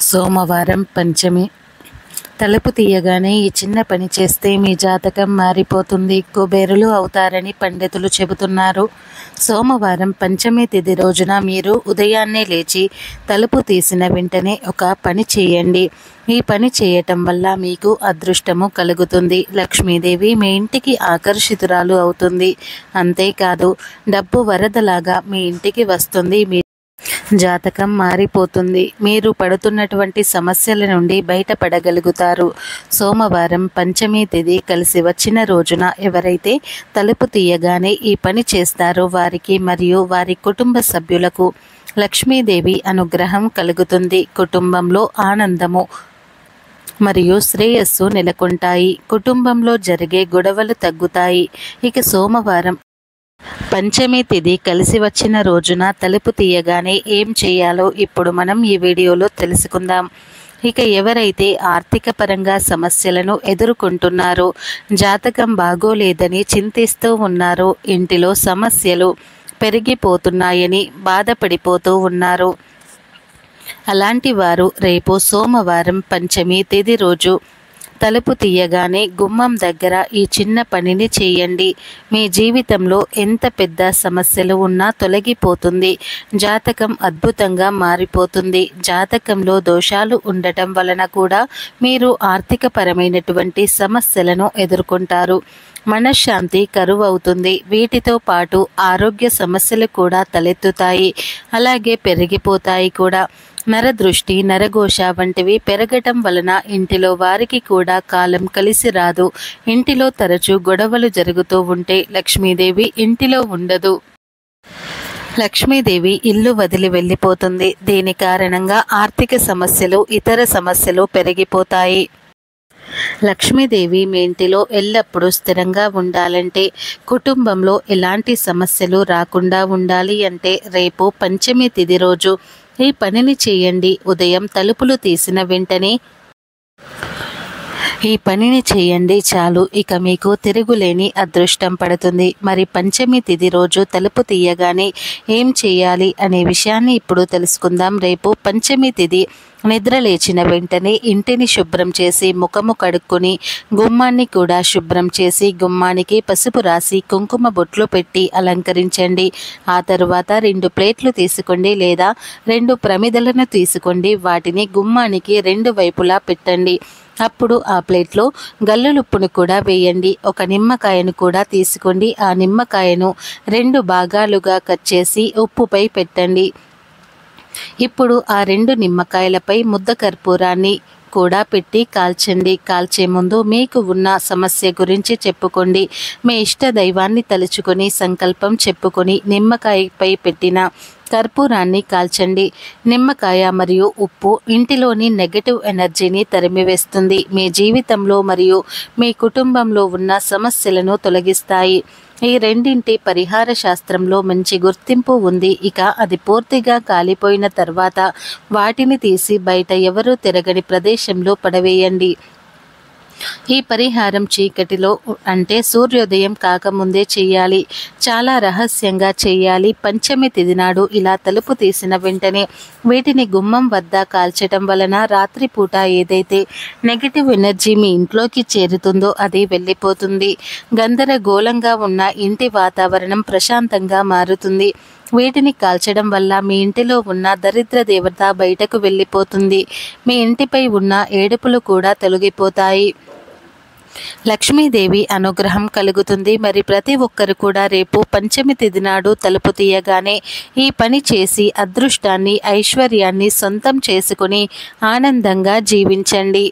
సోమవారం పంచమి. తలుపు తీయగానే ఈ చిన్న పని చేస్తే మీ జాతకం మారిపోతుంది, కుబేరులు అవుతారని పండితులు చెబుతున్నారు. సోమవారం పంచమి తిథి రోజున మీరు ఉదయాన్నే లేచి తలుపు తీసిన వెంటనే ఒక పని చేయండి. ఈ పని చేయటం వల్ల మీకు అదృష్టము కలుగుతుంది. లక్ష్మీదేవి మీ ఇంటికి ఆకర్షితురాలు అవుతుంది. అంతేకాదు, డబ్బు వరదలాగా మీ ఇంటికి వస్తుంది. మీ జాతకం మారిపోతుంది. మీరు పడుతున్నటువంటి సమస్యల నుండి బయటపడగలుగుతారు. సోమవారం పంచమి తిథి కలిసి వచ్చిన రోజున ఎవరైతే తలుపు తీయగానే ఈ పని చేస్తారో వారికి మరియు వారి కుటుంబ సభ్యులకు లక్ష్మీదేవి అనుగ్రహం కలుగుతుంది. కుటుంబంలో ఆనందము మరియు శ్రేయస్సు నెలకొంటాయి. కుటుంబంలో జరిగే గొడవలు తగ్గుతాయి. ఇక సోమవారం పంచమి తిథి కలిసి వచ్చిన రోజున తలుపు తీయగానే ఏం చేయాలో ఇప్పుడు మనం ఈ వీడియోలో తెలుసుకుందాం. ఇక ఎవరైతే ఆర్థిక పరంగా సమస్యలను ఎదుర్కొంటున్నారో, జాతకం బాగోలేదని చింతిస్తూ ఉన్నారో, ఇంటిలో సమస్యలు పెరిగిపోతున్నాయని బాధపడిపోతూ ఉన్నారు, అలాంటి వారు రేపు సోమవారం పంచమి తిథి రోజు తలుపు తీయగానే గుమ్మం దగ్గర ఈ చిన్న పనిని చేయండి. మీ జీవితంలో ఎంత పెద్ద సమస్యలు ఉన్నా తొలగిపోతుంది. జాతకం అద్భుతంగా మారిపోతుంది. జాతకంలో దోషాలు ఉండటం వలన కూడా మీరు ఆర్థికపరమైనటువంటి సమస్యలను ఎదుర్కొంటారు. మనశ్శాంతి కరువు అవుతుంది. వీటితో పాటు ఆరోగ్య సమస్యలు కూడా తలెత్తుతాయి, అలాగే పెరిగిపోతాయి కూడా. నరదృష్టి, నరఘోష వంటివి పెరగటం వలన ఇంటిలో వారికి కూడా కాలం కలిసి రాదు. ఇంటిలో తరచూ గొడవలు జరుగుతూ ఉంటే లక్ష్మీదేవి ఇంటిలో ఉండదు. లక్ష్మీదేవి ఇల్లు వదిలి వెళ్ళిపోతుంది. దీని కారణంగా ఆర్థిక సమస్యలు, ఇతర సమస్యలు పెరిగిపోతాయి. లక్ష్మీదేవి మీ ఇంటిలో ఎల్లప్పుడూ స్థిరంగా ఉండాలంటే, కుటుంబంలో ఎలాంటి సమస్యలు రాకుండా ఉండాలి అంటే రేపు పంచమి తిథి రోజు ఈ పనిని చేయండి. ఉదయం తలుపులు తీసిన వెంటనే ఈ పనిని చేయండి చాలు. ఇక మీకు తిరుగులేని అదృష్టం పడుతుంది. మరి పంచమి తిథి రోజు తలుపు తీయగానే ఏం చేయాలి అనే విషయాన్ని ఇప్పుడు తెలుసుకుందాం. రేపు పంచమి తిథి నిద్ర లేచిన వెంటనే ఇంటిని శుభ్రం చేసి ముఖము కడుక్కొని గుమ్మాన్ని కూడా శుభ్రం చేసి గుమ్మానికి పసుపు రాసి కుంకుమ బొట్లు పెట్టి అలంకరించండి. ఆ తరువాత 2 ప్లేట్లు తీసుకోండి లేదా 2 ప్రమిదలను తీసుకోండి. వాటిని గుమ్మానికి 2 వైపులా పెట్టండి. అప్పుడు ఆ ప్లేట్లో గల్లులుప్పును కూడా వేయండి. ఒక నిమ్మకాయను కూడా తీసుకోండి. ఆ నిమ్మకాయను 2 భాగాలుగా కట్ చేసి ఉప్పుపై పెట్టండి. ఇప్పుడు ఆ 2 నిమ్మకాయలపై ముద్ద కర్పూరాన్ని కూడా పెట్టి కాల్చండి. కాల్చే ముందు మీకు ఉన్న సమస్య గురించి చెప్పుకోండి. మీ ఇష్ట దైవాన్ని తలుచుకొని సంకల్పం చెప్పుకొని నిమ్మకాయపై పెట్టిన కర్పూరాన్ని కాల్చండి. నిమ్మకాయ మరియు ఉప్పు ఇంటిలోని నెగటివ్ ఎనర్జీని తరిమివేస్తుంది. మీ జీవితంలో మరియు మీ కుటుంబంలో ఉన్న సమస్యలను తొలగిస్తాయి. ఈ రెండింటి పరిహార శాస్త్రంలో మంచి గుర్తింపు ఉంది. ఇక అది పూర్తిగా కాలిపోయిన తర్వాత వాటిని తీసి బయట ఎవరూ తిరగని ప్రదేశంలో పడవేయండి. ఈ పరిహారం చీకటిలో అంటే సూర్యోదయం కాకముందే చేయాలి. చాలా రహస్యంగా చేయాలి. పంచమి తిథి నాడు ఇలా తలుపు తీసిన వెంటనే వీటిని గుమ్మం వద్ద కాల్చటం వలన రాత్రిపూట ఏదైతే నెగిటివ్ ఎనర్జీ మీ ఇంట్లోకి చేరుతుందో అది వెళ్ళిపోతుంది. గందరగోళంగా ఉన్న ఇంటి వాతావరణం ప్రశాంతంగా మారుతుంది. వీటిని కాల్చడం వల్ల మీ ఇంటిలో ఉన్న దరిద్ర దేవత బయటకు వెళ్ళిపోతుంది. మీ ఇంటిపై ఉన్న ఏడుపులు కూడా తొలగిపోతాయి. లక్ష్మీదేవి అనుగ్రహం కలుగుతుంది. మరి ప్రతి ఒక్కరు కూడా రేపు పంచమి తిథి నాడు తలుపు తీయగానే ఈ పని చేసి అదృష్టాన్ని, ఐశ్వర్యాన్ని సొంతం చేసుకుని ఆనందంగా జీవించండి.